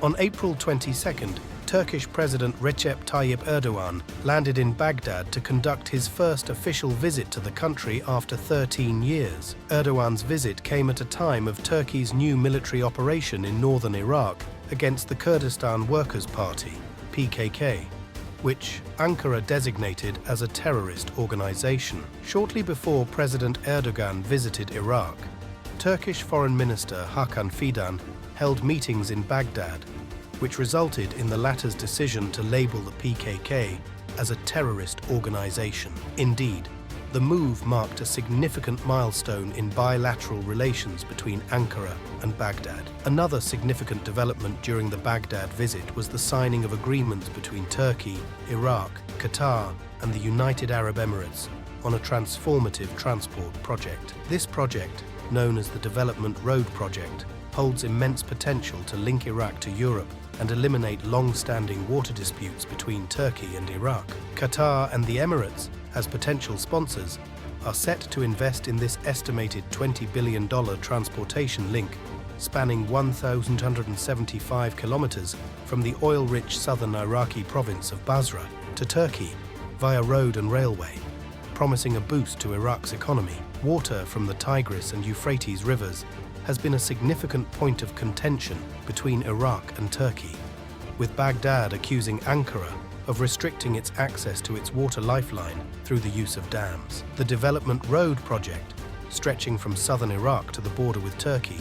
On April 22nd, Turkish President Recep Tayyip Erdogan landed in Baghdad to conduct his first official visit to the country after 13 years. Erdogan's visit came at a time of Turkey's new military operation in northern Iraq against the Kurdistan Workers' Party, PKK, which Ankara designated as a terrorist organization. Shortly before President Erdogan visited Iraq, Turkish Foreign Minister Hakan Fidan held meetings in Baghdad, which resulted in the latter's decision to label the PKK as a terrorist organization. Indeed, the move marked a significant milestone in bilateral relations between Ankara and Baghdad. Another significant development during the Baghdad visit was the signing of agreements between Turkey, Iraq, Qatar, and the United Arab Emirates on a transformative transport project. This project, known as the Development Road Project, holds immense potential to link Iraq to Europe and eliminate long-standing water disputes between Turkey and Iraq. Qatar and the Emirates, as potential sponsors, are set to invest in this estimated $20 billion transportation link, spanning 1,175 kilometers from the oil-rich southern Iraqi province of Basra to Turkey via road and railway, promising a boost to Iraq's economy. Water from the Tigris and Euphrates rivers has been a significant point of contention between Iraq and Turkey, with Baghdad accusing Ankara of restricting its access to its water lifeline through the use of dams. The Development Road Project, stretching from southern Iraq to the border with Turkey,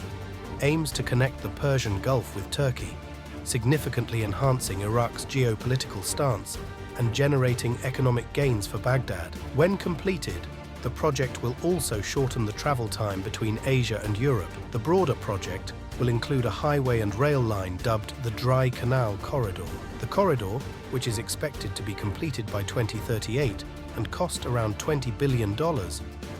aims to connect the Persian Gulf with Turkey, significantly enhancing Iraq's geopolitical stance and generating economic gains for Baghdad. When completed, the project will also shorten the travel time between Asia and Europe. The broader project will include a highway and rail line dubbed the Dry Canal Corridor. The corridor, which is expected to be completed by 2038 and cost around $20 billion,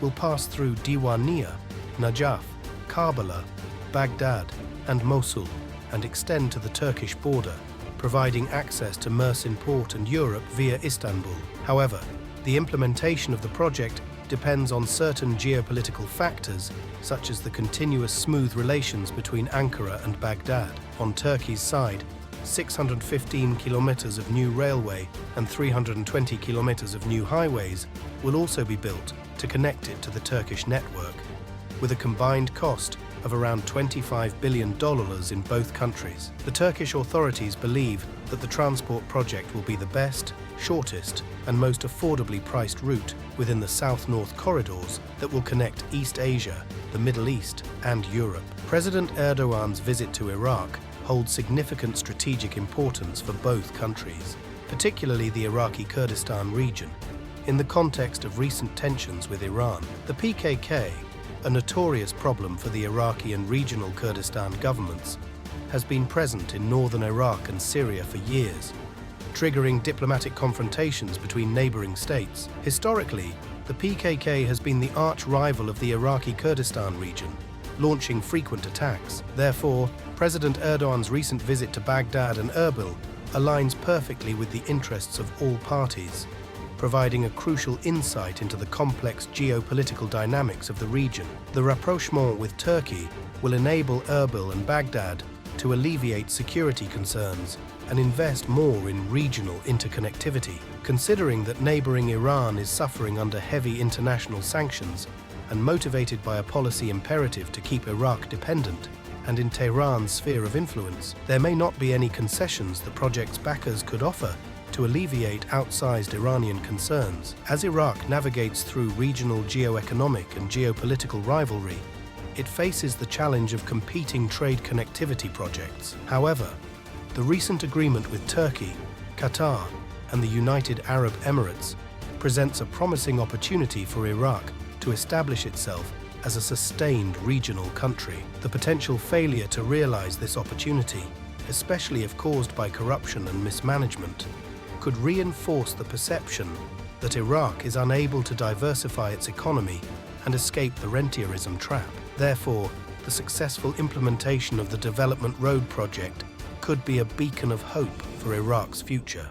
will pass through Diwaniyah, Najaf, Karbala, Baghdad, and Mosul and extend to the Turkish border, providing access to Mersin Port and Europe via Istanbul. However, the implementation of the project depends on certain geopolitical factors, such as the continuous smooth relations between Ankara and Baghdad. On Turkey's side, 615 kilometers of new railway and 320 kilometers of new highways will also be built to connect it to the Turkish network, with a combined cost of around $25 billion in both countries. The Turkish authorities believe that the transport project will be the best, shortest, and most affordably priced route within the South-North corridors that will connect East Asia, the Middle East, and Europe. President Erdogan's visit to Iraq holds significant strategic importance for both countries, particularly the Iraqi Kurdistan region. In the context of recent tensions with Iran, the PKK, a notorious problem for the Iraqi and regional Kurdistan governments, has been present in northern Iraq and Syria for years, triggering diplomatic confrontations between neighboring states. Historically, the PKK has been the arch-rival of the Iraqi Kurdistan region, launching frequent attacks. Therefore, President Erdogan's recent visit to Baghdad and Erbil aligns perfectly with the interests of all parties, providing a crucial insight into the complex geopolitical dynamics of the region. The rapprochement with Turkey will enable Erbil and Baghdad to alleviate security concerns and invest more in regional interconnectivity. Considering that neighboring Iran is suffering under heavy international sanctions and motivated by a policy imperative to keep Iraq dependent and in Tehran's sphere of influence, there may not be any concessions the project's backers could offer to alleviate outsized Iranian concerns. As Iraq navigates through regional geoeconomic and geopolitical rivalry, it faces the challenge of competing trade connectivity projects. However, the recent agreement with Turkey, Qatar, and the United Arab Emirates presents a promising opportunity for Iraq to establish itself as a sustained regional country. The potential failure to realize this opportunity, especially if caused by corruption and mismanagement, could reinforce the perception that Iraq is unable to diversify its economy and escape the rentierism trap. Therefore, the successful implementation of the Development Road Project could be a beacon of hope for Iraq's future.